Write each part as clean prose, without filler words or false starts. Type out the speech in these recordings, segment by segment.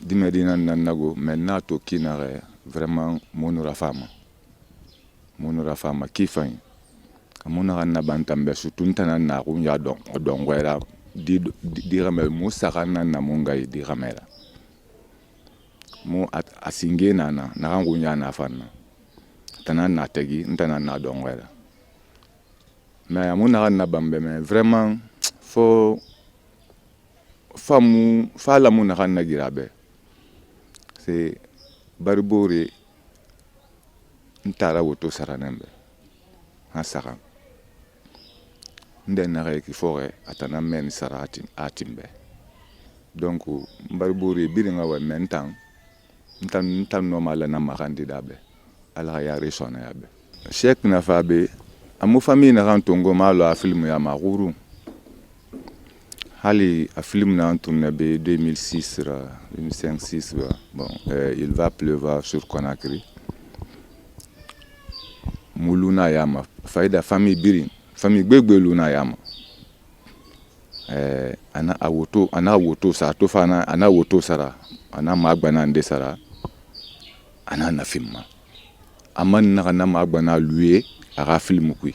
dimedina nanago maintenant to kinare vraiment monura fama kifan amuna na bantambe sutunta na kunya don wera di ramel musa kana na mungai di ramela mu asinge na kunya na fanna tana na tegi ntana na don wera mais amuna na bambe mais vraiment faut famu fala muna kana girabe c'est barbore ntara woto saranembe hasara ndena ki fore atana men sarati atimbe donc barbore biringa wa mentan ntan normal na makandida be ala ya resona yabe Cheikh na fabe amu famille na rantongo malo a film ya maguru hali a film na tourné be 2006 2005-6 bon il va pleuvoir sur Conakry muluna yama faida famille birin famille gbegbe luna yama ana woto sa to fana ana woto sara ana magbana nde sara ana na filma aman na magbana luye aga film kui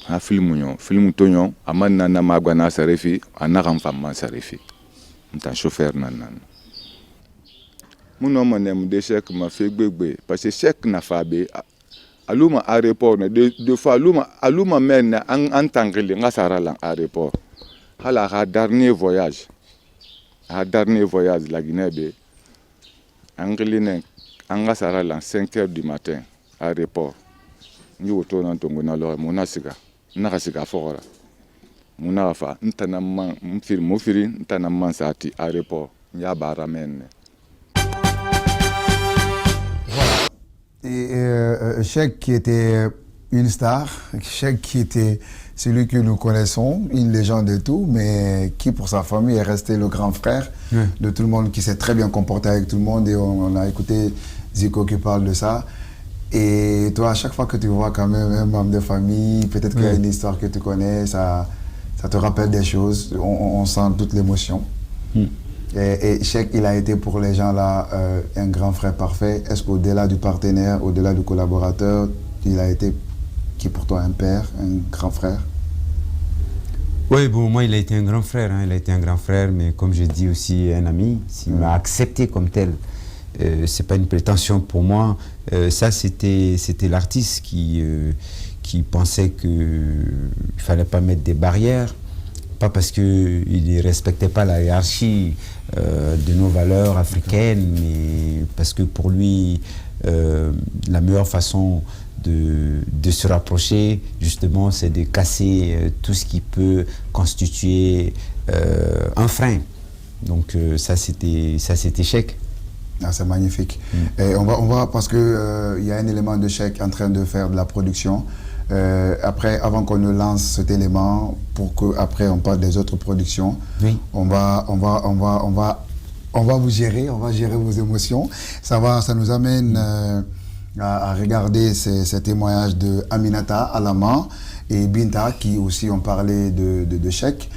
ha film tonyo aman na magbana sarefi ana kan famma sarefi nta chauffeur nan muno manem de Cheikh ma fe gbegbe parce que Cheikh na fabe aluma aéroport de fois aluma men en tangeli ngasara la aéroport hala ha dernier voyage la Guinée be angeline angasara la 5h du matin aéroport ni woto na tongo na lo monasiga nakasiga fora munafa ntana man mfiri ntana man sati aéroport ya baramen. Et Cheikh qui était une star, Cheikh qui était celui que nous connaissons, une légende et tout, mais qui pour sa famille est resté le grand frère de tout le monde, qui s'est très bien comporté avec tout le monde, et on a écouté Zico qui parle de ça. Et toi, à chaque fois que tu vois quand même un membre de famille, peut-être qu'il y a une histoire que tu connais, ça te rappelle des choses, on sent toute l'émotion. Et Cheikh, il a été pour les gens là un grand frère parfait. Est-ce qu'au-delà du partenaire, au-delà du collaborateur, il a été qui pour toi un père, un grand frère? Oui, bon, moi il a été un grand frère, il a été un grand frère, mais comme je dis aussi un ami, s'il m'a accepté comme tel, c'est pas une prétention pour moi. Ça c'était l'artiste qui pensait qu'il fallait pas mettre des barrières. Pas parce qu'il ne respectait pas la hiérarchie de nos valeurs africaines, mais parce que pour lui, la meilleure façon de se rapprocher, justement, c'est de casser tout ce qui peut constituer un frein. Donc ça, c'était Cheikh. Ah, c'est magnifique. Et on va parce que y a un élément de Cheikh en train de faire de la production. Après, avant qu'on ne lance cet élément, pour qu'après on parle des autres productions, on va vous gérer, on va gérer vos émotions. Ça nous amène à regarder ces témoignages de Aminata Alama et Binta qui aussi ont parlé de Cheikh.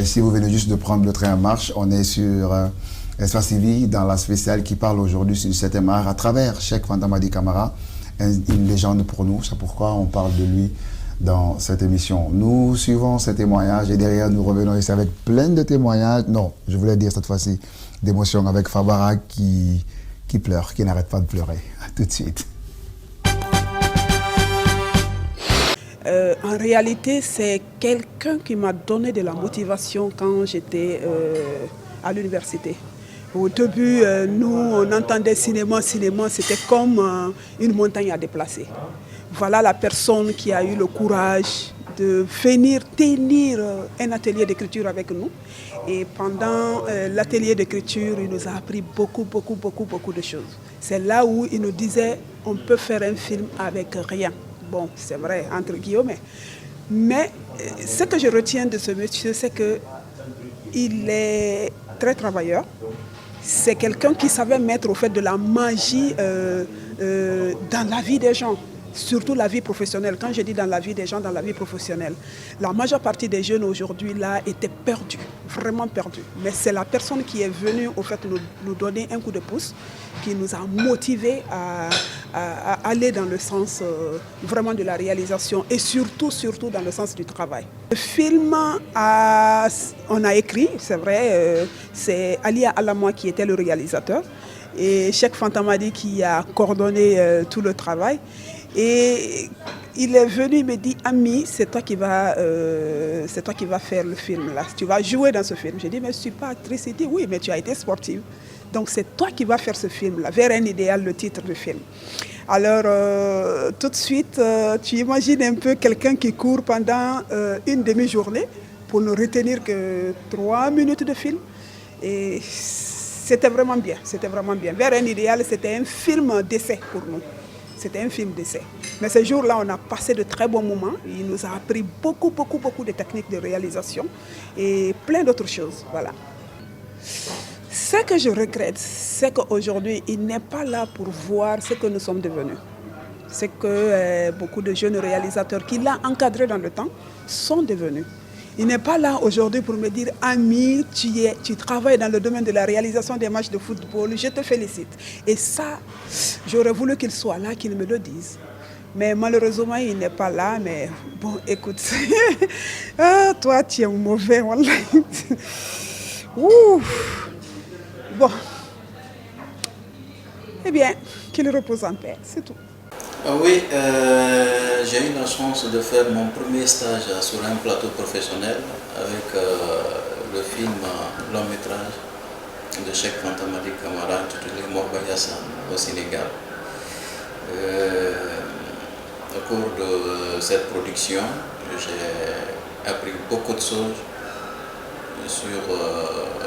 Si vous venez juste de prendre le train en marche, on est sur Espace TV dans la spéciale qui parle aujourd'hui du 7e art à travers Cheikh Fanta Madi Camara. Une légende pour nous, c'est pourquoi on parle de lui dans cette émission. Nous suivons ces témoignages et derrière nous revenons ici avec plein de témoignages, non, je voulais dire cette fois-ci d'émotions avec Fabara qui pleure, qui n'arrête pas de pleurer. À tout de suite. En réalité, c'est quelqu'un qui m'a donné de la motivation quand j'étais à l'université. Au début, nous, on entendait cinéma, c'était comme une montagne à déplacer. Voilà la personne qui a eu le courage de venir tenir un atelier d'écriture avec nous. Et pendant l'atelier d'écriture, il nous a appris beaucoup de choses. C'est là où il nous disait, on peut faire un film avec rien. Bon, c'est vrai, entre guillemets. Mais ce que je retiens de ce monsieur, c'est qu'il est très travailleur. C'est quelqu'un qui savait mettre au fait de la magie dans la vie des gens. surtout la vie professionnelle. Quand je dis dans la vie des gens, dans la vie professionnelle, la majeure partie des jeunes aujourd'hui là étaient perdus, vraiment perdus. Mais c'est la personne qui est venue au fait nous donner un coup de pouce, qui nous a motivés à aller dans le sens vraiment de la réalisation et surtout dans le sens du travail. Le film, on a écrit, c'est vrai, c'est Ali Alamoua qui était le réalisateur et Cheikh Fantamadi qui a coordonné tout le travail. Et il est venu, il me dit, Ami, c'est toi qui vas faire le film là, tu vas jouer dans ce film. J'ai dit, mais je ne suis pas actrice. Il dit, oui, mais tu as été sportive. Donc c'est toi qui vas faire ce film là, Vers un idéal, le titre du film. Alors tout de suite, tu imagines un peu quelqu'un qui court pendant une demi-journée pour ne retenir que 3 minutes de film. Et c'était vraiment bien, c'était vraiment bien. Vers un idéal, c'était un film d'essai pour nous. C'était un film d'essai. Mais ce jour-là, on a passé de très bons moments. Il nous a appris beaucoup de techniques de réalisation et plein d'autres choses. Voilà. Ce que je regrette, c'est qu'aujourd'hui, il n'est pas là pour voir ce que nous sommes devenus. C'est que beaucoup de jeunes réalisateurs qui l'ont encadré dans le temps sont devenus. Il n'est pas là aujourd'hui pour me dire « Ami, tu travailles dans le domaine de la réalisation des matchs de football, je te félicite ». Et ça, j'aurais voulu qu'il soit là, qu'il me le dise. Mais malheureusement, il n'est pas là. Mais bon, écoute, ah, toi, tu es mauvais. Bon. Eh bien, qu'il repose en paix, c'est tout. Oui, j'ai eu la chance de faire mon premier stage sur un plateau professionnel avec le film long métrage de Cheikh Fantamadi Camara intitulé Morbayassa au Sénégal. Au cours de cette production, j'ai appris beaucoup de choses sur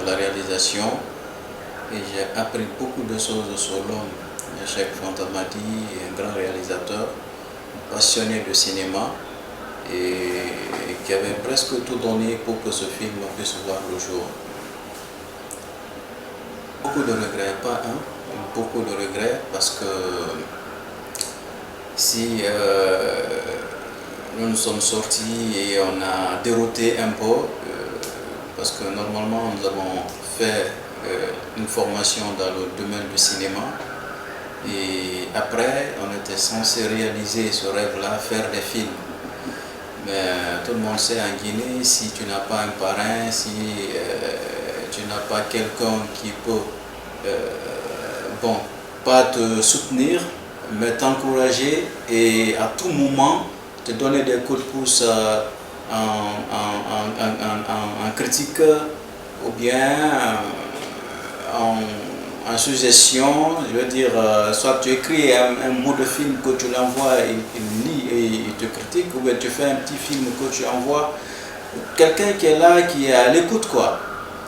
la réalisation et j'ai appris beaucoup de choses sur l'homme. Cheikh Fantamadi est un grand réalisateur, passionné de cinéma et qui avait presque tout donné pour que ce film puisse voir le jour. Beaucoup de regrets, pas un, beaucoup de regrets parce que si nous nous sommes sortis et on a dérouté un peu, parce que normalement nous avons fait une formation dans le domaine du cinéma. Et après, on était censé réaliser ce rêve-là, faire des films. Mais tout le monde sait en Guinée, si tu n'as pas un parrain, si tu n'as pas quelqu'un qui peut, pas te soutenir, mais t'encourager et à tout moment te donner des coups de pouce en critique ou bien en suggestion, je veux dire, soit tu écris un bout de film que tu l'envoies, il lit et il te critique, ou bien tu fais un petit film que tu envoies, quelqu'un qui est là, qui est à l'écoute, quoi.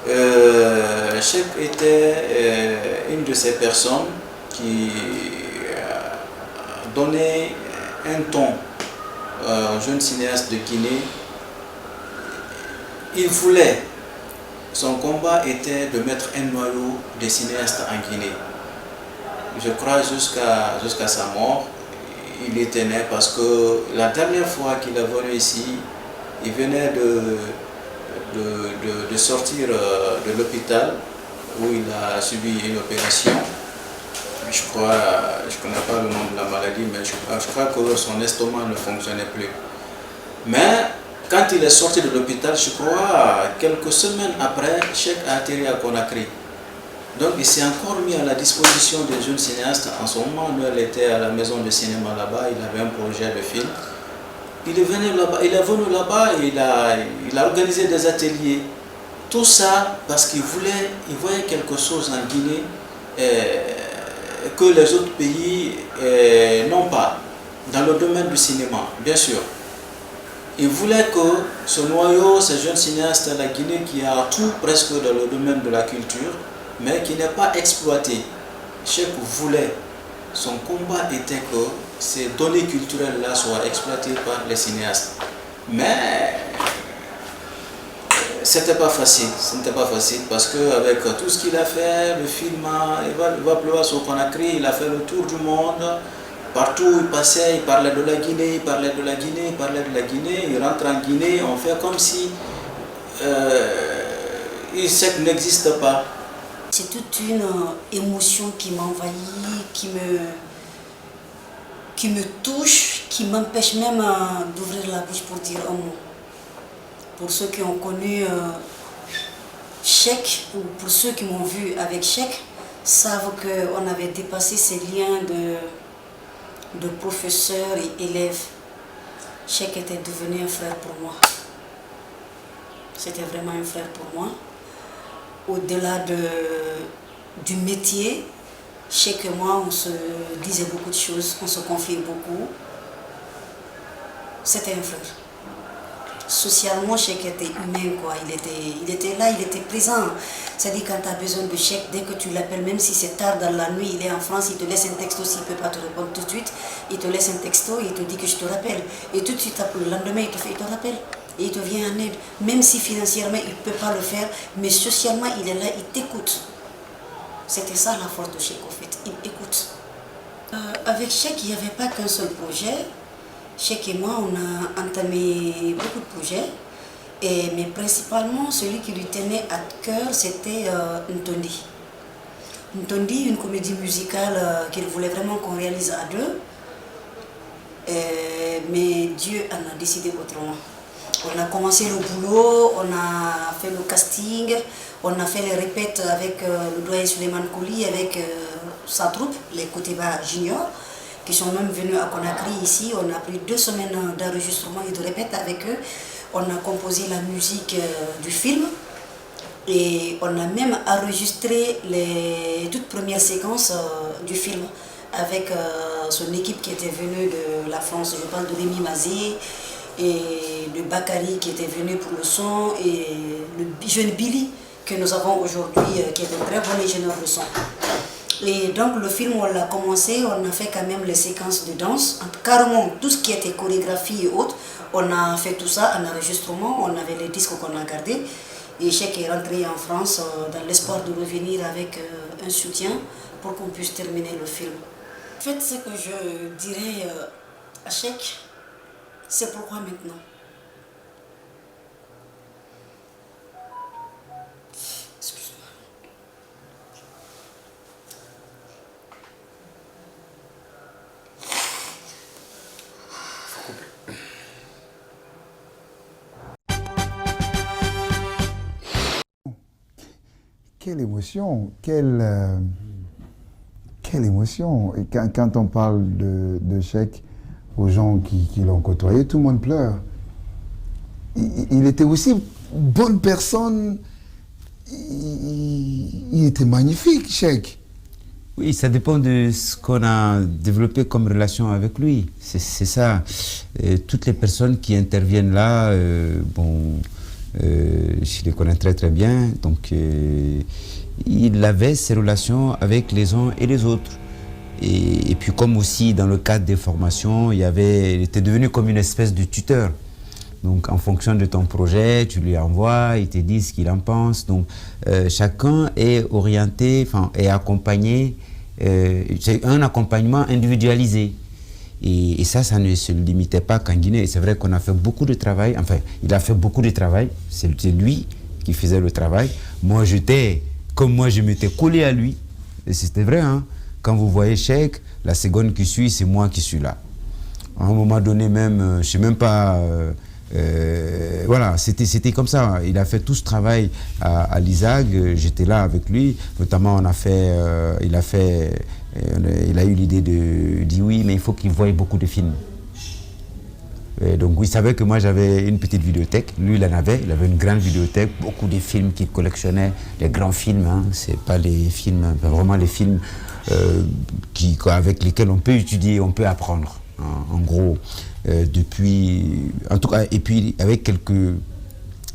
Cheikh était une de ces personnes qui donnait un ton aux jeunes cinéastes de Guinée. Il voulait. Son combat était de mettre un noyau de cinéastes en Guinée. Je crois jusqu'à sa mort, il était né parce que la dernière fois qu'il est venu ici, il venait de sortir de l'hôpital où il a subi une opération. Je crois, je ne connais pas le nom de la maladie, mais je crois que son estomac ne fonctionnait plus. Mais quand il est sorti de l'hôpital, je crois, quelques semaines après, Cheikh a atterri à Conakry. Donc il s'est encore mis à la disposition des jeunes cinéastes. En ce moment, nous, elle était à la maison de cinéma là-bas, il avait un projet de film. Il est venu là-bas et il a organisé des ateliers. Tout ça parce qu'il voyait quelque chose en Guinée que les autres pays n'ont pas, dans le domaine du cinéma, bien sûr. Il voulait que ce noyau, ces jeunes cinéastes de la Guinée qui a tout presque dans le domaine de la culture, mais qui n'est pas exploité. Cheikh voulait, son combat était que ces données culturelles-là soient exploitées par les cinéastes. Mais c'était pas facile, parce qu'avec tout ce qu'il a fait, le film, il va pleuvoir sur Conakry, il a fait le tour du monde, partout où il passait, il parlait de la Guinée, il parlait de la Guinée, il parlait de la Guinée. Il rentre en Guinée, on fait comme si ISEC n'existe pas. C'est toute une émotion qui m'envahit, qui me touche, qui m'empêche même d'ouvrir la bouche pour dire un mot. Pour ceux qui ont connu Cheikh, ou pour ceux qui m'ont vu avec Cheikh, savent qu'on avait dépassé ces liens de professeur et élève. Cheikh était devenu un frère pour moi. C'était vraiment un frère pour moi. Au-delà du métier, Cheikh et moi, on se disait beaucoup de choses, on se confiait beaucoup. C'était un frère. Socialement, Cheikh était humain, quoi. Il était là, il était présent. C'est-à-dire quand tu as besoin de Cheikh, dès que tu l'appelles, même si c'est tard dans la nuit, il est en France, il te laisse un texto s'il ne peut pas te répondre tout de suite. Il te laisse un texto, il te dit que je te rappelle. Et tout de suite, le lendemain, il te rappelle. Et il te vient en aide. Même si financièrement, il ne peut pas le faire, mais socialement, il est là, il t'écoute. C'était ça la force de Cheikh, en fait. Il écoute. Avec Cheikh, il n'y avait pas qu'un seul projet. Cheikh et moi, on a entamé beaucoup de projets, mais principalement celui qui lui tenait à cœur, c'était Ntondi. Ntondi, une comédie musicale qu'il voulait vraiment qu'on réalise à deux, mais Dieu en a décidé autrement. On a commencé le boulot, on a fait le casting, on a fait les répètes avec le doyen Suleiman Kouli, avec sa troupe, les Koteba Junior, qui sont même venus à Conakry ici. On a pris 2 semaines d'enregistrement et de répète avec eux. On a composé la musique du film et on a même enregistré les toutes premières séquences du film avec son équipe qui était venue de la France. Je parle de Rémi Mazé et de Bakary qui était venu pour le son et le jeune Billy que nous avons aujourd'hui qui est un très bon ingénieur de son. Et donc le film, on l'a commencé, on a fait quand même les séquences de danse, carrément tout ce qui était chorégraphie et autres, on a fait tout ça en enregistrement, on avait les disques qu'on a gardés. Et Cheikh est rentré en France dans l'espoir de revenir avec un soutien pour qu'on puisse terminer le film. En fait, ce que je dirais à Cheikh, c'est pourquoi maintenant. Quelle émotion, quelle émotion. Et quand on parle de Cheikh aux gens qui l'ont côtoyé, tout le monde pleure. Il était aussi bonne personne, il était magnifique, Cheikh. Oui, ça dépend de ce qu'on a développé comme relation avec lui. C'est ça. Toutes les personnes qui interviennent là, je les connais très très bien. Donc, il avait ses relations avec les uns et les autres. Et puis comme aussi dans le cadre des formations, il était devenu comme une espèce de tuteur. Donc en fonction de ton projet, tu lui envoies, il te dit ce qu'il en pense. Donc chacun est orienté, est accompagné. C'est un accompagnement individualisé. Et ça ne se limitait pas qu'en Guinée. C'est vrai qu'on a fait beaucoup de travail. Enfin, il a fait beaucoup de travail. C'est lui qui faisait le travail. Moi, je m'étais collé à lui. Et c'était vrai, hein. Quand vous voyez Cheikh, la seconde qui suit, c'est moi qui suis là. À un moment donné même, je ne sais même pas... voilà, c'était comme ça. Il a fait tout ce travail à l'ISAG. J'étais là avec lui. Notamment, il a eu l'idée de dire oui, mais il faut qu'il voie beaucoup de films. Et donc, il savait que moi, j'avais une petite vidéothèque. Lui, il avait une grande vidéothèque, beaucoup de films qu'il collectionnait, les grands films. Hein. C'est pas les films, vraiment les films avec lesquels on peut étudier, on peut apprendre. Hein. En gros, en tout cas, et puis avec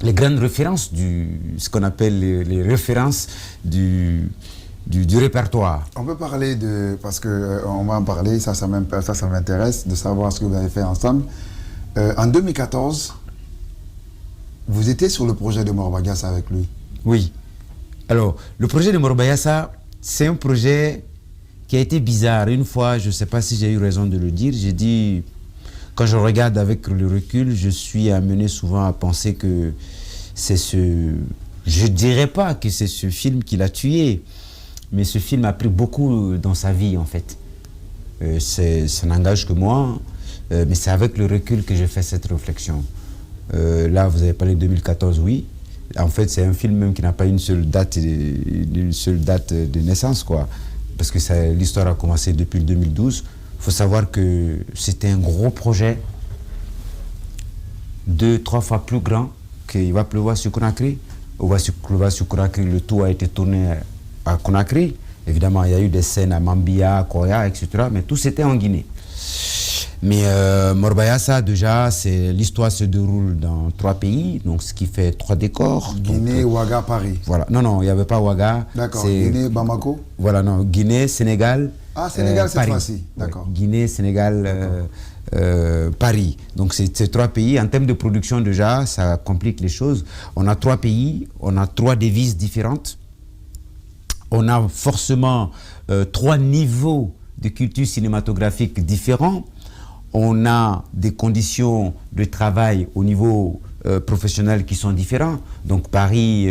les grandes références ce qu'on appelle les références du répertoire. On peut parler parce qu'on va en parler, ça m'intéresse de savoir ce que vous avez fait ensemble. En 2014, vous étiez sur le projet de Morobayassa avec lui. Oui. Alors, le projet de Morobayassa, c'est un projet qui a été bizarre. Une fois, je ne sais pas si j'ai eu raison de le dire, j'ai dit, quand je regarde avec le recul, je suis amené souvent à penser que c'est ce... Je ne dirais pas que c'est ce film qui l'a tué, mais ce film a pris beaucoup dans sa vie, en fait. Ça n'engage que moi, mais c'est avec le recul que j'ai fait cette réflexion. Là, vous avez parlé de 2014, oui. En fait, c'est un film même qui n'a pas une seule date de naissance, quoi. Parce que l'histoire a commencé depuis 2012. Il faut savoir que c'était un gros projet, 2-3 fois plus grand qu'il va pleuvoir sur Conakry. Il va pleuvoir sur Conakry, le tout a été tourné à Conakry. Évidemment, il y a eu des scènes à Mambia, Koya, etc. Mais tout c'était en Guinée. Mais Morbayassa, déjà, l'histoire se déroule dans 3 pays, donc ce qui fait 3 décors. Guinée, Ouaga, Paris. Voilà. Non, il n'y avait pas Ouaga. D'accord. Guinée, Bamako. Voilà, non. Guinée, Sénégal. Ah, Sénégal cette Paris. fois-ci. D'accord. Ouais. Guinée, Sénégal, Paris. Donc c'est 3 pays. En termes de production, déjà, ça complique les choses. On a 3 pays, on a 3 devises différentes. On a forcément 3 niveaux de culture cinématographique différents. On a des conditions de travail au niveau professionnel qui sont différents. Donc Paris,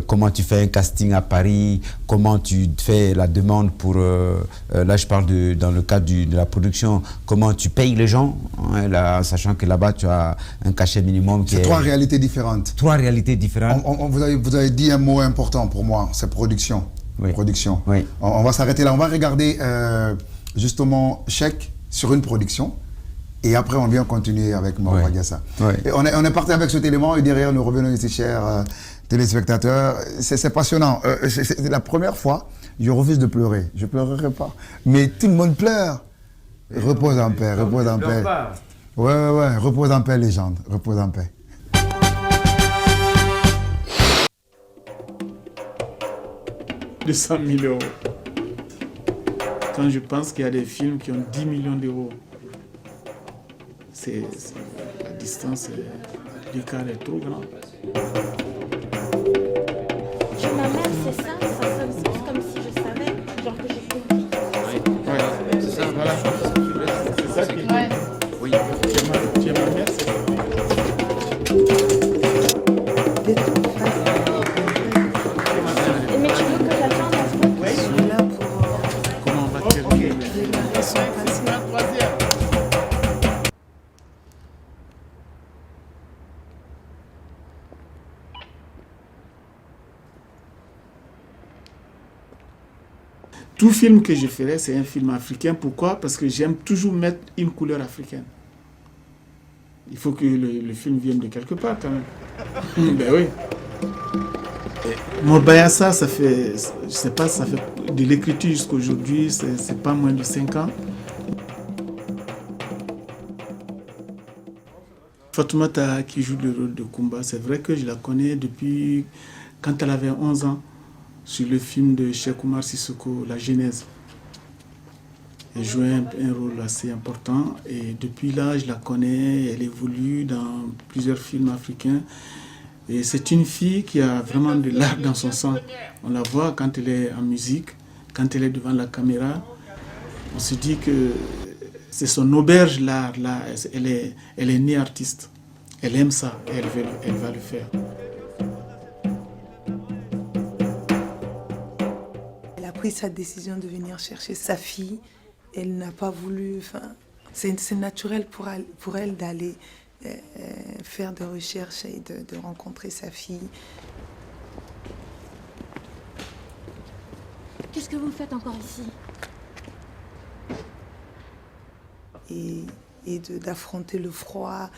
comment tu fais un casting à Paris, comment tu fais la demande pour, là je parle dans le cadre de la production, comment tu payes les gens, hein, là, sachant que là-bas tu as un cachet minimum qui est... 3 réalités différentes. 3 réalités différentes. Vous avez dit un mot important pour moi, c'est production. Oui. Production. Oui. On va s'arrêter là, on va regarder justement Cheick sur une production. Et après, on vient continuer avec Morbayassa. Ouais. Et on est parti avec cet élément et derrière, nous revenons ici, chers téléspectateurs. C'est passionnant. C'est la première fois, je refuse de pleurer. Je ne pleurerai pas. Mais tout le monde pleure. Repose en paix, repose en paix. Ouais, repose en paix, légende. Repose en paix. De 100 000 €. Quand je pense qu'il y a des films qui ont 10 millions d'euros, la distance, l'écart est trop grand. Chez ma mère, c'est ça sonne plus comme si je savais, genre que j'ai compris. Ouais, c'est ça, voilà. C'est ça qui est. Ouais. Oui, chez ma mère, c'est ça. Mais tu veux que j'attende un peu? Oui. Je suis là pour... Comment on va terminer? Tout film que je ferai, c'est un film africain. Pourquoi? Parce que j'aime toujours mettre une couleur africaine. Il faut que le film vienne de quelque part quand même. Ben oui. Morbayassa, ça fait, je sais pas, ça fait de l'écriture jusqu'à aujourd'hui, c'est pas moins de 5 ans. Fatoumata qui joue le rôle de Kumba, c'est vrai que je la connais depuis quand elle avait 11 ans, sur le film de Cheikh Oumar Sissoko, La Genèse. Elle jouait un rôle assez important et depuis là, je la connais, elle évolue dans plusieurs films africains. Et c'est une fille qui a vraiment de l'art dans son sang. On la voit quand elle est en musique, quand elle est devant la caméra. On se dit que c'est son auberge, l'art. Là, elle est née artiste. Elle aime ça et elle va le faire. Elle a pris sa décision de venir chercher sa fille. Elle n'a pas voulu... C'est naturel pour elle d'aller faire des recherches et de rencontrer sa fille. Qu'est-ce que vous faites encore ici? Et d'affronter le froid,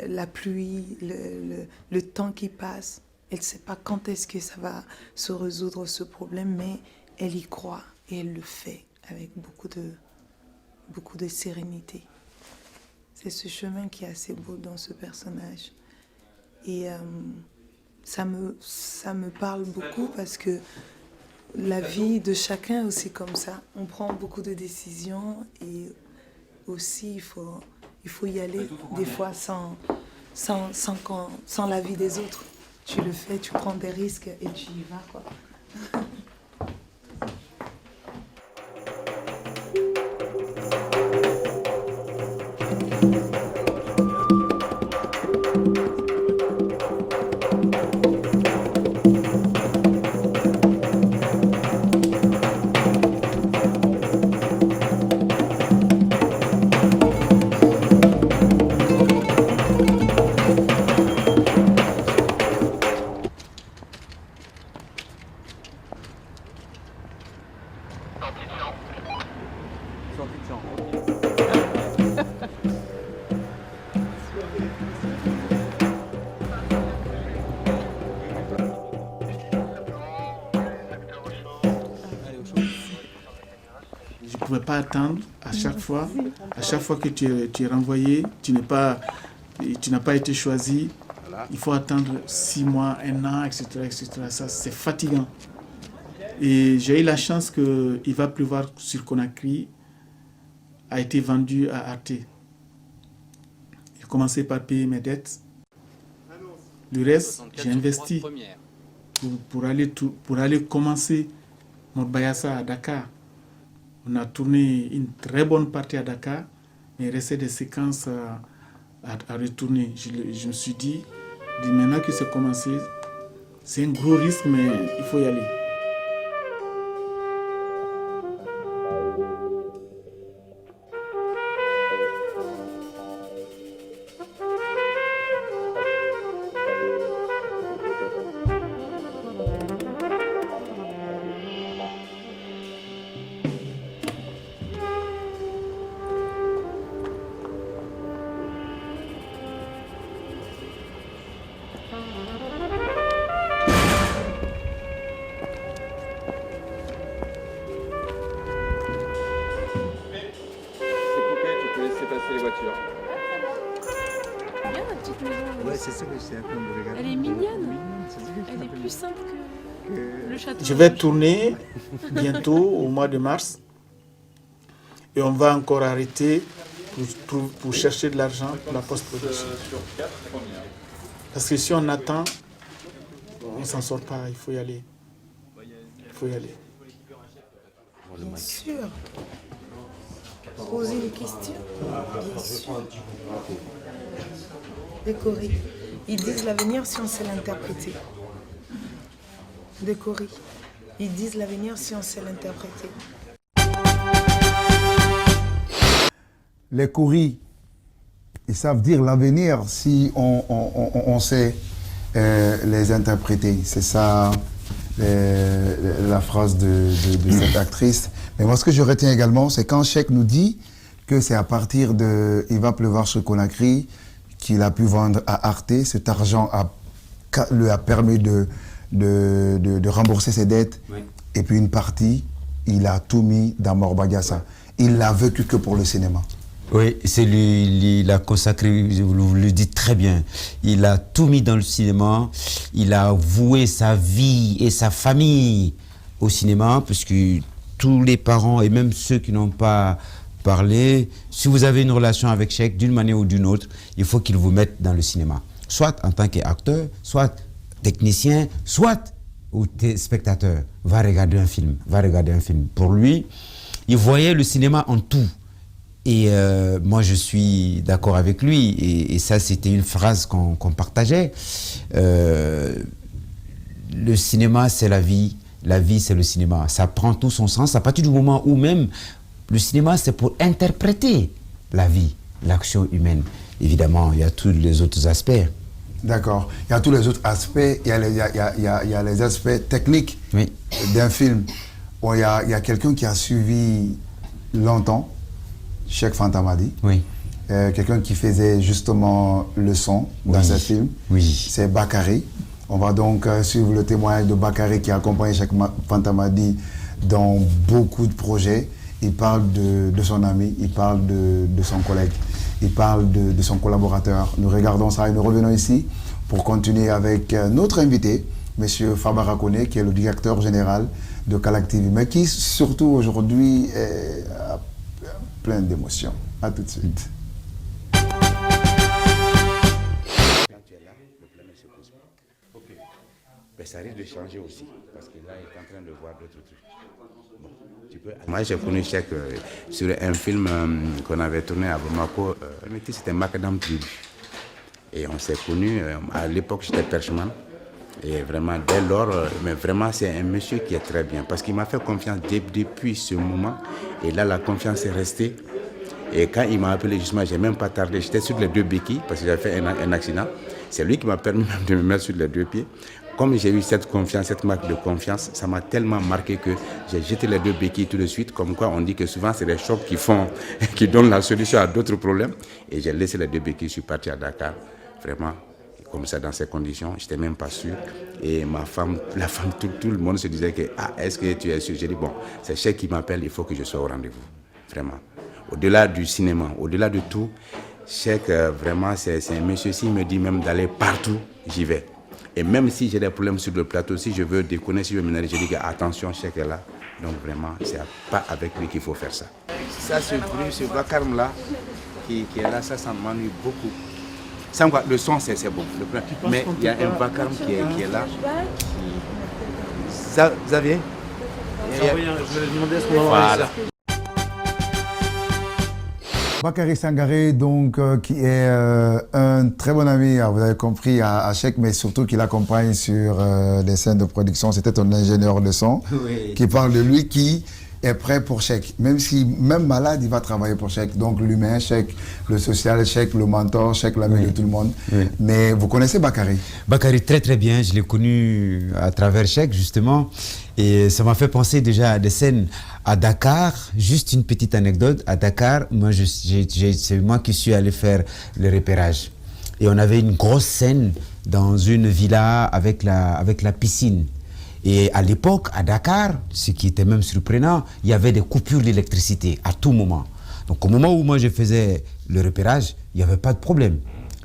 la pluie, le temps qui passe. Elle ne sait pas quand est-ce que ça va se résoudre ce problème, mais elle y croit et elle le fait avec beaucoup de sérénité. C'est ce chemin qui est assez beau dans ce personnage. Et ça me parle beaucoup parce que la vie de chacun est aussi comme ça. On prend beaucoup de décisions et aussi il faut y aller des fois sans l'avis des autres. Tu le fais, tu prends des risques et tu y vas, quoi. ne pouvait pas attendre à chaque fois que tu es renvoyé, tu n'as pas été choisi. Il faut attendre 6 mois, 1 an, etc. etc. Ça, c'est fatigant. Et j'ai eu la chance que Il va pleuvoir sur Conakry a été vendu à Arte. J'ai commencé par payer mes dettes. Le reste, j'ai investi pour aller commencer mon Bayassa à Dakar. On a tourné une très bonne partie à Dakar, mais il restait des séquences à retourner. Je me suis dit, maintenant que c'est commencé, c'est un gros risque, mais il faut y aller. Elle est mignonne. Elle est plus simple que le château. Je vais tourner bientôt au mois de mars et on va encore arrêter pour chercher de l'argent pour la post-production. Parce que si on attend, on ne s'en sort pas, il faut y aller. Il faut y aller. Bien sûr. Poser une question. Bien sûr. Décorer. Ils disent l'avenir si on sait l'interpréter. Décorer. Ils disent l'avenir si on sait l'interpréter. Les Koris, ils savent dire l'avenir si on sait les interpréter. C'est ça la phrase de cette actrice. Mais moi, ce que je retiens également, c'est quand Cheikh nous dit que c'est à partir de Il va pleuvoir sur Conakry qu'il a pu vendre à Arte. Cet argent lui a permis de rembourser ses dettes. Oui. Et puis une partie, il a tout mis dans Mor Bayassa. Il l'a vécu que pour le cinéma. Oui, c'est lui, il a consacré, vous le dites très bien, il a tout mis dans le cinéma, il a voué sa vie et sa famille au cinéma, parce que tous les parents et même ceux qui n'ont pas parlé, si vous avez une relation avec Cheikh d'une manière ou d'une autre, il faut qu'il vous mette dans le cinéma. Soit en tant qu'acteur, soit technicien, soit ou spectateur. Va regarder un film, va regarder un film. Pour lui, il voyait le cinéma en tout. Et moi, je suis d'accord avec lui. Et ça, c'était une phrase qu'on partageait. Le cinéma, c'est la vie. La vie, c'est le cinéma. Ça prend tout son sens à partir du moment où même le cinéma, c'est pour interpréter la vie, l'action humaine. Évidemment, il y a tous les autres aspects. D'accord. Il y a tous les autres aspects. Il y a les aspects techniques oui. d'un film. Bon, il y a quelqu'un qui a suivi longtemps, Cheikh Fantamadi. Oui. Quelqu'un qui faisait justement le son dans ce film. Oui. C'est Bakary. On va donc suivre le témoignage de Bakary qui accompagne Cheikh Fantamadi dans beaucoup de projets. Il parle de son ami, il parle de son collègue, il parle de son collaborateur. Nous regardons ça et nous revenons ici pour continuer avec notre invité, M. Fabara Koné, qui est le directeur général de Kalak TV, mais qui surtout aujourd'hui est plein d'émotions. A tout de suite. Ben, ça risque de changer aussi, parce que là, il est en train de voir d'autres trucs. Bon, moi, j'ai connu Cheikh sur un film qu'on avait tourné à Bamako. C'était Macadam Tribu. Et on s'est connus, à l'époque, j'étais perchman. Et vraiment, dès lors, mais vraiment, c'est un monsieur qui est très bien, parce qu'il m'a fait confiance depuis ce moment. Et là, la confiance est restée. Et quand il m'a appelé, justement, j'ai même pas tardé. J'étais sur les 2 béquilles, parce que j'avais fait un accident. C'est lui qui m'a permis même de me mettre sur les 2 pieds. Comme j'ai eu cette confiance, cette marque de confiance, ça m'a tellement marqué que j'ai jeté les 2 béquilles tout de suite. Comme quoi, on dit que souvent, c'est les chocs qui donnent la solution à d'autres problèmes. Et j'ai laissé les 2 béquilles, je suis parti à Dakar. Vraiment, comme ça dans ces conditions. Je n'étais même pas sûr. Et ma femme, la femme, tout le monde se disait que est-ce que tu es sûr? J'ai dit bon, c'est Cheikh qui m'appelle, il faut que je sois au rendez-vous. Vraiment. Au-delà du cinéma, au-delà de tout, Cheikh, vraiment, c'est un monsieur, s'il me dit même d'aller partout, j'y vais. Et même si j'ai des problèmes sur le plateau, si je veux déconner, si je veux m'énerver, je dis que attention, Cheikh est là. Donc vraiment, c'est pas avec lui qu'il faut faire ça. Ça, ce vacarme-là, qui est là, ça m'ennuie beaucoup. Sans quoi, le son, c'est bon. Mais il y a un vacarme qui est là. Ça, Xavier? Je vais lui demander ce qu'on va voir ça. Bakary Sangaré, donc, qui est un très bon ami, vous avez compris, à Cheikh, mais surtout qui l'accompagne sur les scènes de production. C'était ton ingénieur de son qui parle de lui, qui est prêt pour Cheikh. Même malade, il va travailler pour Cheikh. Donc l'humain, Cheikh, le social, Cheikh, le mentor, Cheikh, l'ami de tout le monde. Mais vous connaissez Bakary? Bakary, très très bien. Je l'ai connu à travers Cheikh, justement. Et ça m'a fait penser déjà à des scènes à Dakar. Juste une petite anecdote. À Dakar, moi, c'est moi qui suis allé faire le repérage. Et on avait une grosse scène dans une villa avec la piscine. Et à l'époque, à Dakar, ce qui était même surprenant, il y avait des coupures d'électricité à tout moment. Donc au moment où moi je faisais le repérage, il n'y avait pas de problème.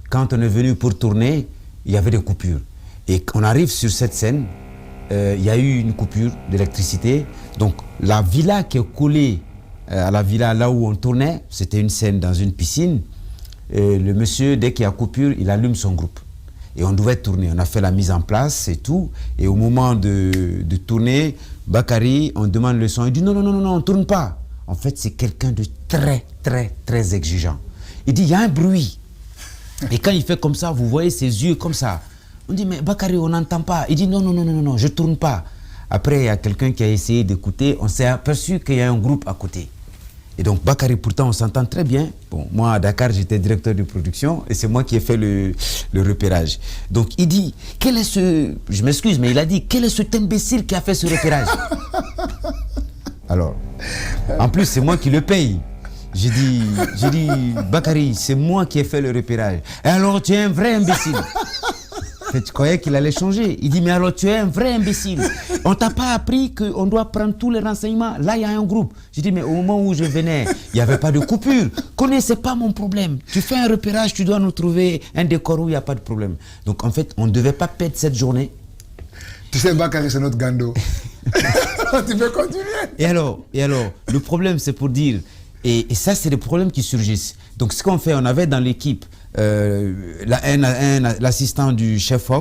Quand on est venu pour tourner, il y avait des coupures. Et on arrive sur cette scène, il y a eu une coupure d'électricité. Donc la villa qui est collée à la villa là où on tournait, c'était une scène dans une piscine. Et le monsieur, dès qu'il y a coupure, il allume son groupe. Et on devait tourner. On a fait la mise en place et tout. Et au moment de tourner, Bakary, on demande le son. Il dit non, on ne tourne pas. En fait, c'est quelqu'un de très, très, très exigeant. Il dit, il y a un bruit. Et quand il fait comme ça, vous voyez ses yeux comme ça. On dit, mais Bakary, on n'entend pas. Il dit, non, je ne tourne pas. Après, il y a quelqu'un qui a essayé d'écouter. On s'est aperçu qu'il y a un groupe à côté. Et donc, Bakary, pourtant, on s'entend très bien. Bon, moi, à Dakar, j'étais directeur de production et c'est moi qui ai fait le repérage. Donc, il dit, quel est ce... Je m'excuse, mais il a dit, quel est cet imbécile qui a fait ce repérage? Alors, en plus, c'est moi qui le paye. J'ai dit, Bakary, c'est moi qui ai fait le repérage. Et alors, tu es un vrai imbécile. En fait, je croyais qu'il allait changer. Il dit, mais alors tu es un vrai imbécile. On t'a pas appris qu'on doit prendre tous les renseignements. Là, il y a un groupe. J'ai dit, mais au moment où je venais, il n'y avait pas de coupure. Connaissez pas mon problème. Tu fais un repérage, tu dois nous trouver un décor où il n'y a pas de problème. Donc, en fait, on ne devait pas perdre cette journée. Tu sais, Bakary, c'est notre gando. Tu peux continuer. Et alors, le problème, c'est pour dire, et ça, c'est des problèmes qui surgissent. Donc, ce qu'on fait, on avait dans l'équipe l'assistant du chef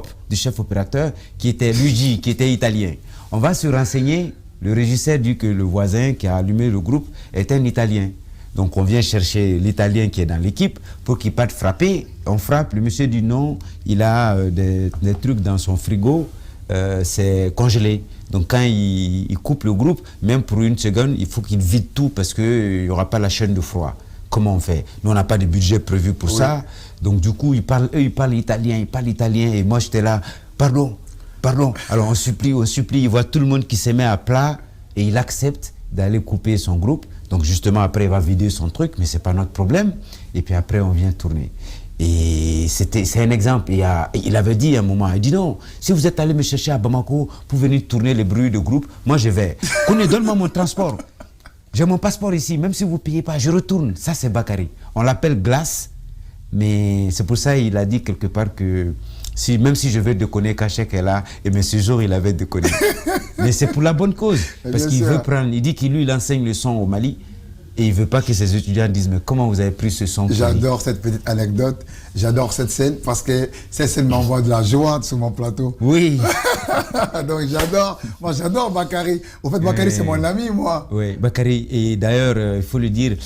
opérateur, qui était Luigi, qui était italien. On va se renseigner, le régisseur dit que le voisin qui a allumé le groupe est un Italien. Donc on vient chercher l'Italien qui est dans l'équipe pour qu'il parte frapper. On frappe, le monsieur dit non, il a des trucs dans son frigo, c'est congelé. Donc quand il coupe le groupe, même pour une seconde, il faut qu'il vide tout parce qu'il n'y aura pas la chaîne de froid. Comment on fait? Nous, on n'a pas de budget prévu pour ça. Donc, du coup, eux, ils parlent italien. Et moi, j'étais là, pardon. Alors, on supplie. Il voit tout le monde qui se met à plat et il accepte d'aller couper son groupe. Donc, justement, après, il va vider son truc, mais ce n'est pas notre problème. Et puis après, on vient tourner. Et c'est un exemple. Il avait dit à un moment, il dit non, si vous êtes allé me chercher à Bamako pour venir tourner les bruits de groupe, moi, je vais. Donne-moi mon transport. J'ai mon passeport ici, même si vous ne payez pas, je retourne. Ça, c'est Bakary. On l'appelle Glace, mais c'est pour ça qu'il a dit quelque part que même si je vais déconner, quand Cheikh est là, et bien ce jour, il avait déconné. Mais c'est pour la bonne cause. Parce qu'il veut prendre, il dit qu'il lui, il enseigne le son au Mali. Et il ne veut pas que ses étudiants disent, mais comment vous avez pris ce son? J'adore cette petite anecdote, j'adore cette scène, parce que cette scène m'envoie de la joie sur mon plateau. Oui. Donc j'adore Bakary. Au fait, Bakary, c'est mon ami, moi. Oui, Bakary, et d'ailleurs, il faut le dire,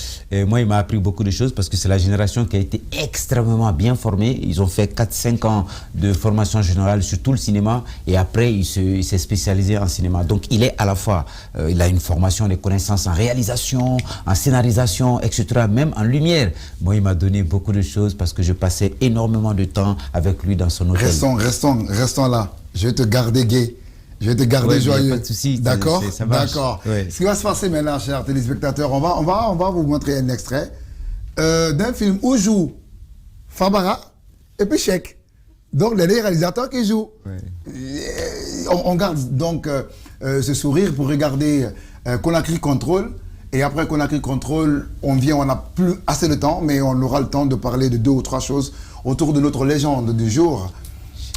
moi, il m'a appris beaucoup de choses, parce que c'est la génération qui a été extrêmement bien formée. Ils ont fait 4-5 ans de formation générale sur tout le cinéma, et après, il s'est spécialisé en cinéma. Donc, il est à la fois, il a une formation, des connaissances en réalisation, en scénarisation, etc., même en lumière. Moi, il m'a donné beaucoup de choses parce que je passais énormément de temps avec lui dans son hôtel. Restons là. Je vais te garder gai. Je vais te garder joyeux. Pas de souci. D'accord? D'accord. Ouais. Ce qui va se passer maintenant, chers téléspectateurs, on va vous montrer un extrait d'un film où joue Fabara et puis Cheikh. Donc, les réalisateurs qui jouent. Ouais. On garde donc ce sourire pour regarder Conakry Control. Et après Conakry Control, on n'a plus assez de temps, mais on aura le temps de parler de 2 ou 3 choses autour de notre légende du jour,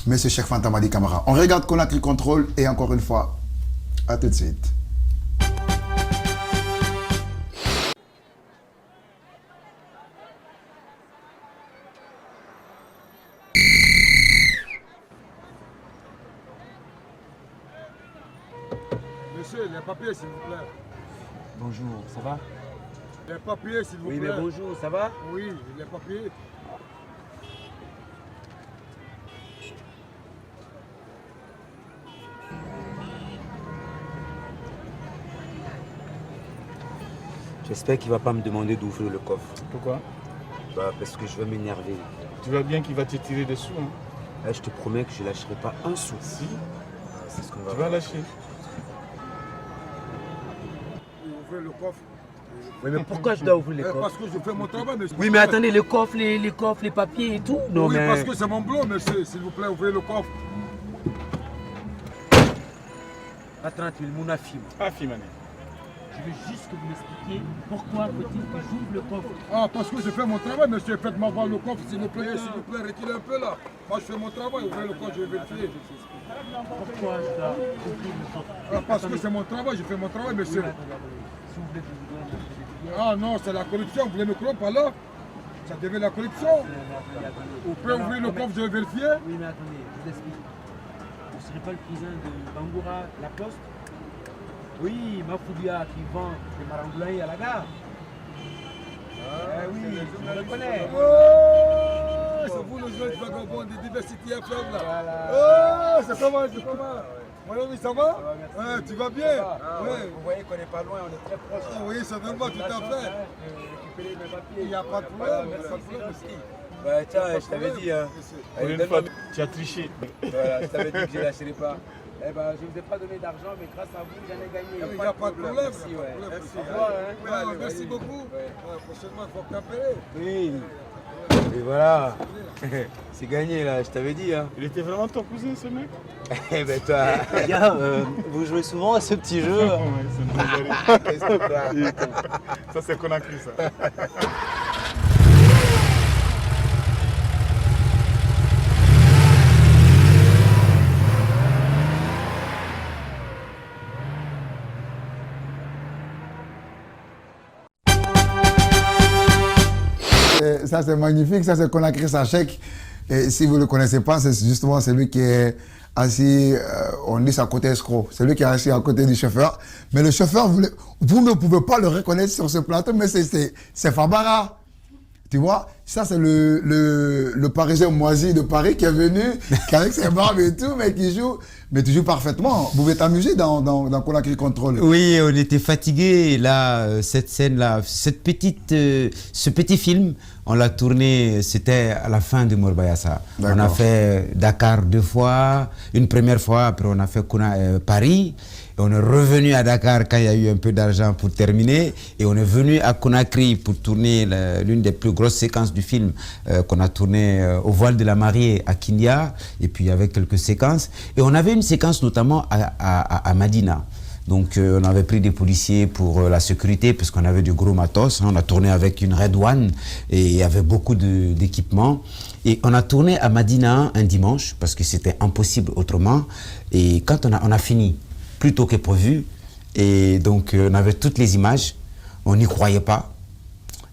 Monsieur Cheikh Fanta Madi Camara. On regarde Conakry Control et encore une fois, à tout de suite. Monsieur, les papiers, s'il vous plaît. Bonjour, ça va? Les papiers, s'il vous Oui, plaît. mais bonjour, ça va? Oui, les papiers. J'espère qu'il va pas me demander d'ouvrir le coffre. Pourquoi? Bah, parce que je vais m'énerver. Tu vois bien qu'il va te tirer dessous. Hein? Là, je te promets que je lâcherai pas un sou. Si. C'est ce qu'on va Tu voir. vas lâcher. Ouvrir le coffre. Oui, mais pourquoi je dois ouvrir les coffres? Parce que je fais mon travail, monsieur. Oui, mais attendez, les coffres, les papiers et tout. Non, oui, mais... parce que c'est mon boulot, monsieur. S'il vous plaît, ouvrez le coffre. Pas tranquille, mon affime. Affime. Je veux juste que vous m'expliquiez pourquoi faut-il que j'ouvre le coffre. Ah, parce que je fais mon travail, monsieur. Faites-moi voir le coffre, s'il vous plaît. S'il vous plaît, reculez un peu là. Moi, je fais mon travail. Ouvrez le coffre, je vais vérifier. Pourquoi je dois ouvrir le coffre? Ah, parce que c'est mon travail. Je fais mon travail, monsieur. Si vous voulez que je vous donne, je vais vous dire. Ah non, c'est la corruption. Vous voulez me croire par là? Ça devient la corruption. Vous pouvez ouvrir le coffre, je vais vérifier. Oui, mais attendez, je vous explique. Vous ne serez pas le cousin de Bangoura, la poste? Oui, Mafoudia qui vend des marangoulailles à la gare. Oui, je le connais. Oh, c'est vous le jeune vagabond de Diversity FM là. Voilà. Oh, c'est comment, c'est comment? Mon ami, ça va? Ouais, tu vas bien? Ouais. Vous voyez qu'on n'est pas loin, on est très proche. Ah oui, c'est normal, tout à fait. Récupérer mes papiers. Il n'y a pas de problème. Merci. Bah tiens, je t'avais dit, hein. Pour une fois, tu as triché. Voilà, je t'avais dit que je ne lâcherai pas. Eh ben, je ne vous ai pas donné d'argent, mais grâce à vous, j'en ai gagné. Il n'y a pas de problème. Merci, ouais. Merci. Au revoir, hein. Ouais, merci beaucoup. Ouais. Prochainement, il faut camper. Oui. Et voilà. C'est gagné, là, je t'avais dit, hein. Il était vraiment ton cousin, ce mec? Eh ben, toi. Gars, vous jouez souvent à ce petit jeu? Ça, c'est Conakry, ça. Ça, c'est magnifique. Ça, c'est Conakry Sachek. Et si vous ne le connaissez pas, c'est justement celui qui est assis, on dit à côté escroc. C'est lui qui est assis à côté du chauffeur. Mais le chauffeur, vous ne pouvez pas le reconnaître sur ce plateau, mais c'est Fabara. Tu vois, ça c'est le Parisien moisi de Paris qui est venu, qui avec ses barbes et tout, mais qui joue, mais tu joues parfaitement. Vous pouvez t'amuser dans Conakry Control. Oui, on était fatigués. Et là, cette scène-là, ce petit film, on l'a tourné, c'était à la fin de Morbayassa. On a fait Dakar 2 fois, une première fois, après on a fait Paris. Et on est revenu à Dakar quand il y a eu un peu d'argent pour terminer. Et on est venu à Conakry pour tourner l'une des plus grosses séquences du film qu'on a tourné au voile de la mariée à Kindia. Et puis il y avait quelques séquences. Et on avait une séquence notamment à Madina. Donc on avait pris des policiers pour la sécurité parce qu'on avait du gros matos. Hein. On a tourné avec une Red One et il y avait beaucoup d'équipements. Et on a tourné à Madina un dimanche parce que c'était impossible autrement. Et quand on a fini, plus tôt que prévu, et donc on avait toutes les images, on n'y croyait pas.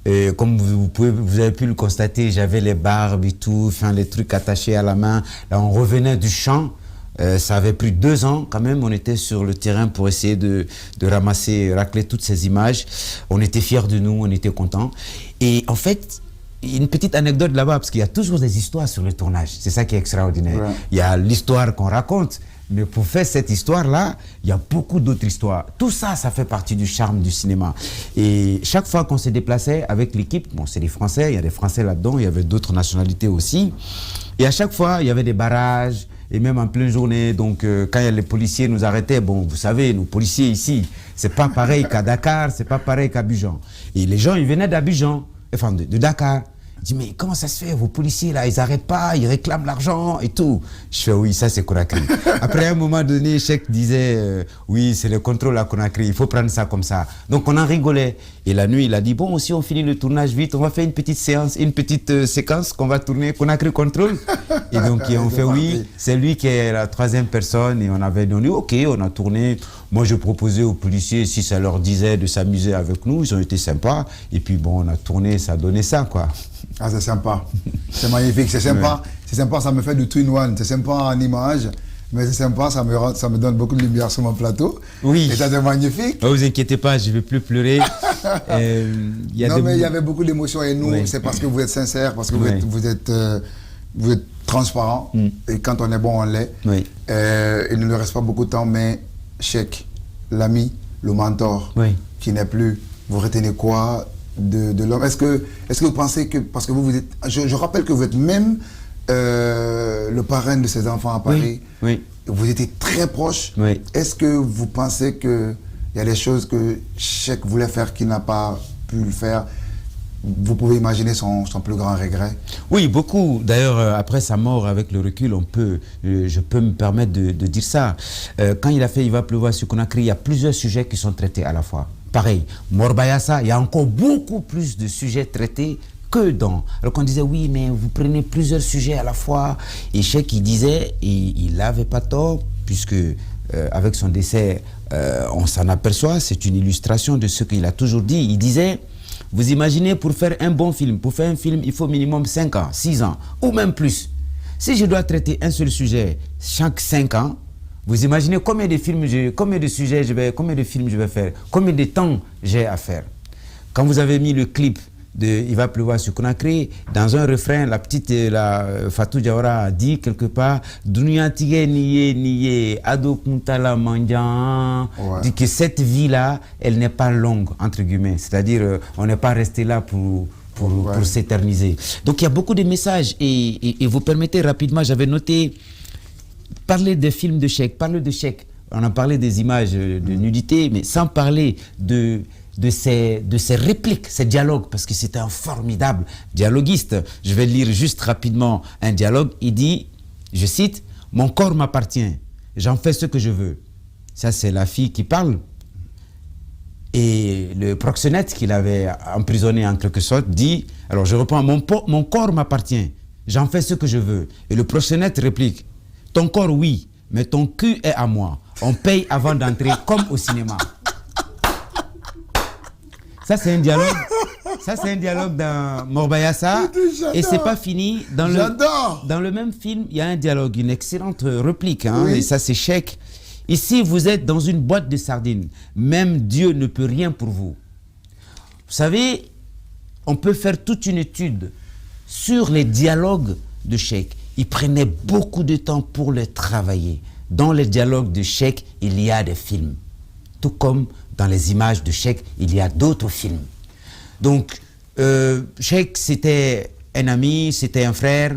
Et comme vous avez pu le constater, j'avais les barbes et tout, enfin, les trucs attachés à la main. Là, on revenait du champ. Ça avait pris 2 ans quand même. On était sur le terrain pour essayer de racler toutes ces images. On était fiers de nous, on était contents. Et en fait, une petite anecdote là-bas, parce qu'il y a toujours des histoires sur le tournage. C'est ça qui est extraordinaire. Ouais. Il y a l'histoire qu'on raconte, mais pour faire cette histoire-là, il y a beaucoup d'autres histoires. Tout ça, ça fait partie du charme du cinéma. Et chaque fois qu'on se déplaçait avec l'équipe, bon, c'est des Français, il y a des Français là-dedans, il y avait d'autres nationalités aussi. Et à chaque fois, il y avait des barrages, et même en pleine journée. Donc, quand les policiers nous arrêtaient, bon, vous savez, nos policiers ici, c'est pas pareil qu'à Dakar, c'est pas pareil qu'à Abidjan. Et les gens, ils venaient d'Abidjan, enfin de Dakar. Il dit, mais comment ça se fait, vos policiers là, ils n'arrêtent pas, ils réclament l'argent et tout. Je fais, oui, ça c'est Conakry. Après, à un moment donné, Cheikh disait, oui, c'est le contrôle à Conakry, il faut prendre ça comme ça. Donc on en rigolait. Et la nuit, il a dit, bon, si on finit le tournage vite, on va faire une petite séance, une petite séquence qu'on va tourner, Conakry Control. Et donc on fait, oui, c'est lui qui est la troisième personne. Et on avait donné, ok, on a tourné. Moi, je proposais aux policiers, si ça leur disait de s'amuser avec nous, ils ont été sympas. Et puis bon, on a tourné, ça a donné ça, quoi. Ah, c'est sympa. C'est magnifique, c'est sympa. Ouais. C'est sympa, ça me fait du two-in-one. C'est sympa en image, mais c'est sympa, ça me donne beaucoup de lumière sur mon plateau. Oui. Et ça, c'est magnifique. Ne vous inquiétez pas, je ne vais plus pleurer. Mais il y avait beaucoup d'émotions et nous, oui. C'est parce que vous êtes sincère, parce que vous êtes transparent. Et quand on est bon, on l'est. Oui. Il ne nous reste pas beaucoup de temps, mais Cheikh, l'ami, le mentor, qui n'est plus, vous retenez quoi de l'homme? Est-ce que vous pensez que, parce que vous êtes, je rappelle que vous êtes même le parrain de ces enfants à Paris, vous étiez très proche, est-ce que vous pensez qu'il y a des choses que Cheikh voulait faire qu'il n'a pas pu le faire? Vous pouvez imaginer son plus grand regret? Oui, beaucoup. D'ailleurs, après sa mort, avec le recul, je peux me permettre de dire ça. Quand il a fait « Il va pleuvoir sur Conakry », il y a plusieurs sujets qui sont traités à la fois. Pareil, Morbayassa, il y a encore beaucoup plus de sujets traités que dans... Alors qu'on disait, oui, mais vous prenez plusieurs sujets à la fois. Et Cheikh, il disait, et il n'avait pas tort, puisque avec son décès, on s'en aperçoit, c'est une illustration de ce qu'il a toujours dit. Il disait... Vous imaginez, pour faire un bon film, pour faire un film, il faut minimum 5 ans, 6 ans, ou même plus. Si je dois traiter un seul sujet chaque 5 ans, vous imaginez combien de films combien de films je vais faire, combien de temps j'ai à faire. Quand vous avez mis le clip de Il va pleuvoir sur Conakry, dans un refrain, Fatou Diawara a dit quelque part Dunia tige niye ado kuntala mandjan, dit que cette vie-là, elle n'est pas longue, entre guillemets. C'est-à-dire, on n'est pas resté là pour s'éterniser. Donc il y a beaucoup de messages et vous permettez rapidement, j'avais noté, parler des films de Cheikh, on a parlé des images de nudité, mais sans parler de ces répliques, ces dialogues, parce que c'était un formidable dialoguiste. Je vais lire juste rapidement un dialogue. Il dit, je cite, « Mon corps m'appartient, j'en fais ce que je veux. » Ça, c'est la fille qui parle. Et le proxénète qu'il avait emprisonné en quelque sorte dit, alors je reprends, mon corps m'appartient, j'en fais ce que je veux. Et le proxénète réplique, « Ton corps, oui, mais ton cul est à moi. On paye avant d'entrer comme au cinéma. » Ça, c'est un dialogue. Ça, c'est un dialogue dans Morbayassa. Et c'est pas fini. Dans le même film, il y a un dialogue, une excellente réplique. Hein, et ça, c'est Cheikh. Ici, vous êtes dans une boîte de sardines. Même Dieu ne peut rien pour vous. Vous savez, on peut faire toute une étude sur les dialogues de Cheikh. Il prenait beaucoup de temps pour les travailler. Dans les dialogues de Cheikh, il y a des films. Tout comme dans les images de Cheikh, il y a d'autres films. Donc, Cheikh, c'était un ami, c'était un frère.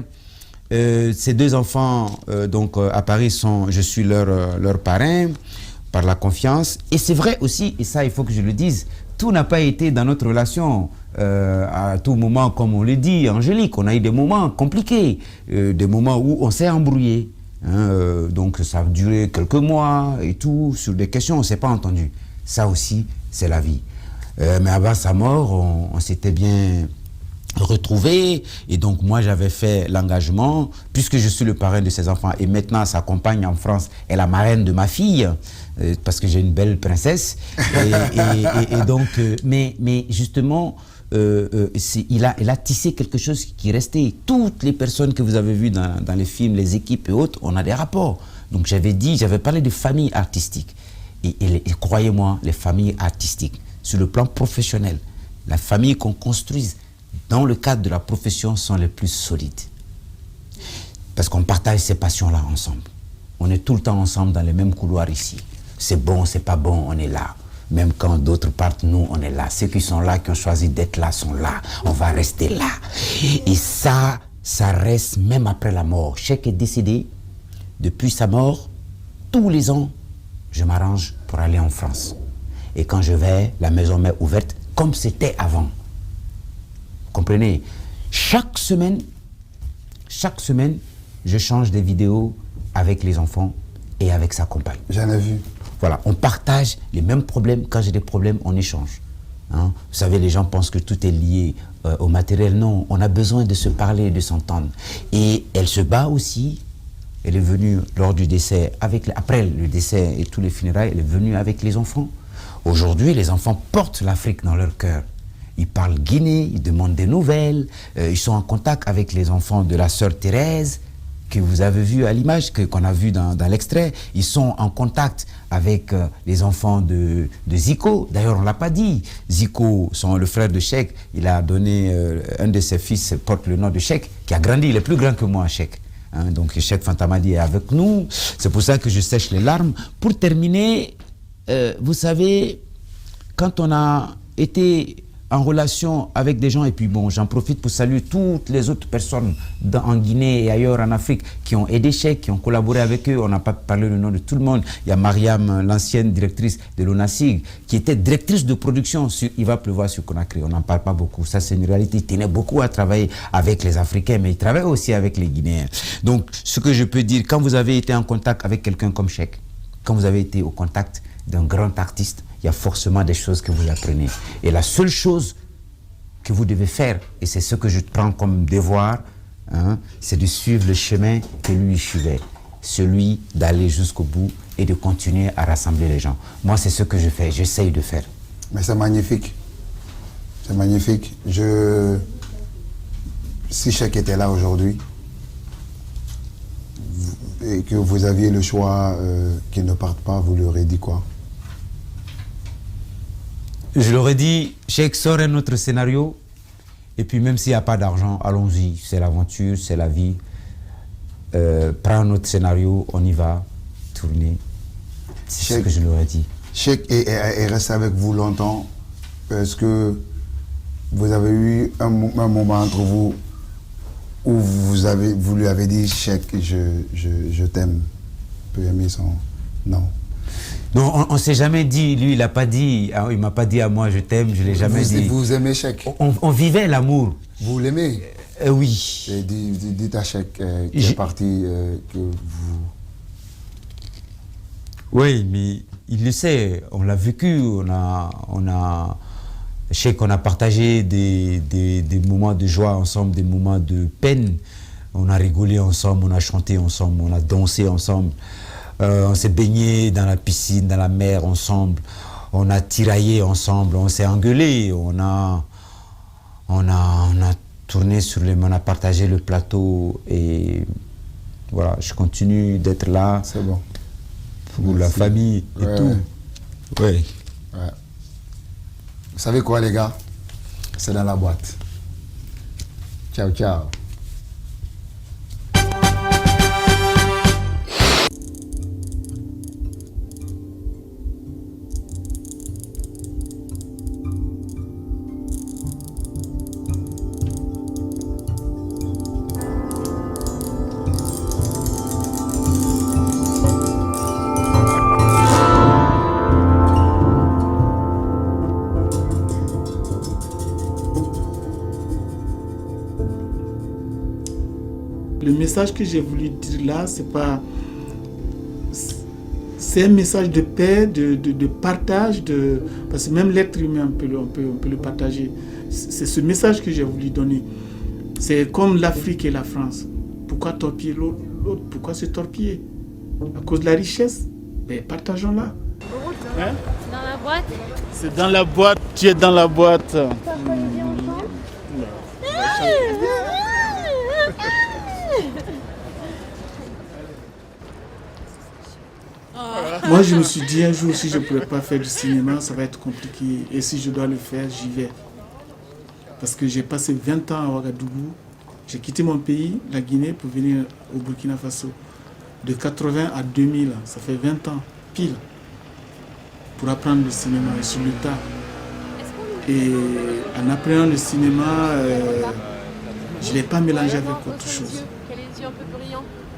Ces deux enfants, à Paris, je suis leur parrain, par la confiance. Et c'est vrai aussi, et ça, il faut que je le dise, tout n'a pas été dans notre relation à tout moment, comme on le dit, Angélique. On a eu des moments compliqués, des moments où on s'est embrouillé. Hein, donc, ça a duré quelques mois et tout, sur des questions, on ne s'est pas entendu. Ça aussi, c'est la vie. Mais avant sa mort, on s'était bien retrouvés. Et donc, moi, j'avais fait l'engagement, puisque je suis le parrain de ses enfants. Et maintenant, sa compagne en France est la marraine de ma fille, parce que j'ai une belle princesse. Et donc, mais justement, il a tissé quelque chose qui restait. Toutes les personnes que vous avez vues dans les films, les équipes et autres, on a des rapports. Donc, j'avais parlé de famille artistique. Et croyez-moi, les familles artistiques, sur le plan professionnel, la famille qu'on construise dans le cadre de la profession sont les plus solides. Parce qu'on partage ces passions-là ensemble. On est tout le temps ensemble dans les mêmes couloirs ici. C'est bon, c'est pas bon, on est là. Même quand d'autres partent, nous, on est là. Ceux qui sont là, qui ont choisi d'être là, sont là. On va rester là. Et ça reste même après la mort. Cheikh est décédé. Depuis sa mort, tous les ans, je m'arrange pour aller en France. Et quand je vais, la maison m'est ouverte comme c'était avant. Vous comprenez? chaque semaine, je change des vidéos avec les enfants et avec sa compagne. J'en ai vu. Voilà, on partage les mêmes problèmes. Quand j'ai des problèmes, on échange. Hein? Vous savez, les gens pensent que tout est lié au matériel. Non, on a besoin de se parler, de s'entendre. Et elle se bat aussi. Elle est venue lors du décès, après le décès et tous les funérailles, elle est venue avec les enfants. Aujourd'hui, les enfants portent l'Afrique dans leur cœur. Ils parlent Guinée, ils demandent des nouvelles, ils sont en contact avec les enfants de la sœur Thérèse, que vous avez vu à l'image, qu'on a vu dans l'extrait. Ils sont en contact avec les enfants de Zico. D'ailleurs, on ne l'a pas dit. Zico, le frère de Cheikh, il a donné, un de ses fils porte le nom de Cheikh, qui a grandi, il est plus grand que moi, Cheikh. Hein, donc Cheikh Fantamadi est avec nous. C'est pour ça que je sèche les larmes. Pour terminer, vous savez, quand on a été en relation avec des gens, et puis bon, j'en profite pour saluer toutes les autres personnes en Guinée et ailleurs en Afrique qui ont aidé Cheikh, qui ont collaboré avec eux. On n'a pas parlé le nom de tout le monde. Il y a Mariam, l'ancienne directrice de l'ONASIG, qui était directrice de production sur Il va pleuvoir sur Conakry. On n'en parle pas beaucoup. Ça, c'est une réalité. Il tenait beaucoup à travailler avec les Africains, mais il travaille aussi avec les Guinéens. Donc, ce que je peux dire, quand vous avez été en contact avec quelqu'un comme Cheikh, quand vous avez été au contact d'un grand artiste, il y a forcément des choses que vous apprenez. Et la seule chose que vous devez faire, et c'est ce que je prends comme devoir, hein, c'est de suivre le chemin que lui suivait. Celui d'aller jusqu'au bout et de continuer à rassembler les gens. Moi, c'est ce que je fais, j'essaye de faire. Mais c'est magnifique. C'est magnifique. Si Cheikh était là aujourd'hui, et que vous aviez le choix qu'il ne parte pas, vous lui aurez dit quoi? Je leur ai dit, Cheikh, sort un autre scénario, et puis même s'il n'y a pas d'argent, allons-y, c'est l'aventure, c'est la vie. Prends un autre scénario, on y va, tourner. C'est ce que je leur ai dit. Cheikh est resté avec vous longtemps. Est-ce que vous avez eu un moment entre vous où vous lui avez dit, Cheikh, je t'aime, peut aimer son... Non. Non, on ne s'est jamais dit, lui il n'a pas dit, il ne m'a pas dit à moi je t'aime, je ne l'ai jamais dit. Vous aimez Cheikh? On vivait l'amour. Vous l'aimez? Oui. Et dites à Cheikh qui est parti, que vous... Oui, mais il le sait, on l'a vécu, Cheikh, on a partagé des moments de joie ensemble, des moments de peine. On a rigolé ensemble, on a chanté ensemble, on a dansé ensemble. On s'est baigné dans la piscine, dans la mer ensemble. On a tiraillé ensemble, on s'est engueulé. On a tourné on a partagé le plateau et voilà, je continue d'être là. C'est bon. Pour la famille et tout. Ouais. Ouais. Vous savez quoi, les gars? C'est dans la boîte. Ciao, ciao. Le message que j'ai voulu dire là, c'est un message de paix, de partage, parce que même l'être humain, on peut le partager. C'est ce message que j'ai voulu donner. C'est comme l'Afrique et la France. Pourquoi torpiller l'autre? Pourquoi se torpiller? À cause de la richesse? Ben, partageons-la. Hein? C'est dans la boîte? C'est dans la boîte, tu es dans la boîte. Moi, je me suis dit, un jour, si je ne pourrais pas faire du cinéma, ça va être compliqué. Et si je dois le faire, j'y vais. Parce que j'ai passé 20 ans à Ouagadougou. J'ai quitté mon pays, la Guinée, pour venir au Burkina Faso. De 80 à 2000, ça fait 20 ans, pile, pour apprendre le cinéma et sur le tas. Et en apprenant le cinéma, je ne l'ai pas mélangé avec autre chose.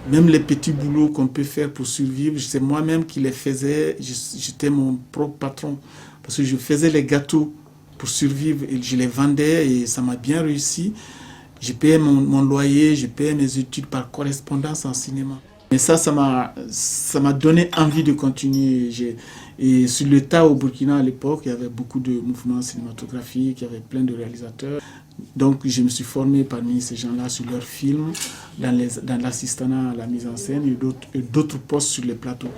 Même les petits boulots qu'on peut faire pour survivre, c'est moi-même qui les faisais. J'étais mon propre patron. Parce que je faisais les gâteaux pour survivre et je les vendais et ça m'a bien réussi. Je payais mon loyer, je payais mes études par correspondance en cinéma. Et ça m'a donné envie de continuer. Et sur le tas au Burkina à l'époque, il y avait beaucoup de mouvements cinématographiques, il y avait plein de réalisateurs. Donc je me suis formé parmi ces gens-là sur leurs films, dans l'assistanat à la mise en scène et d'autres postes sur les plateaux.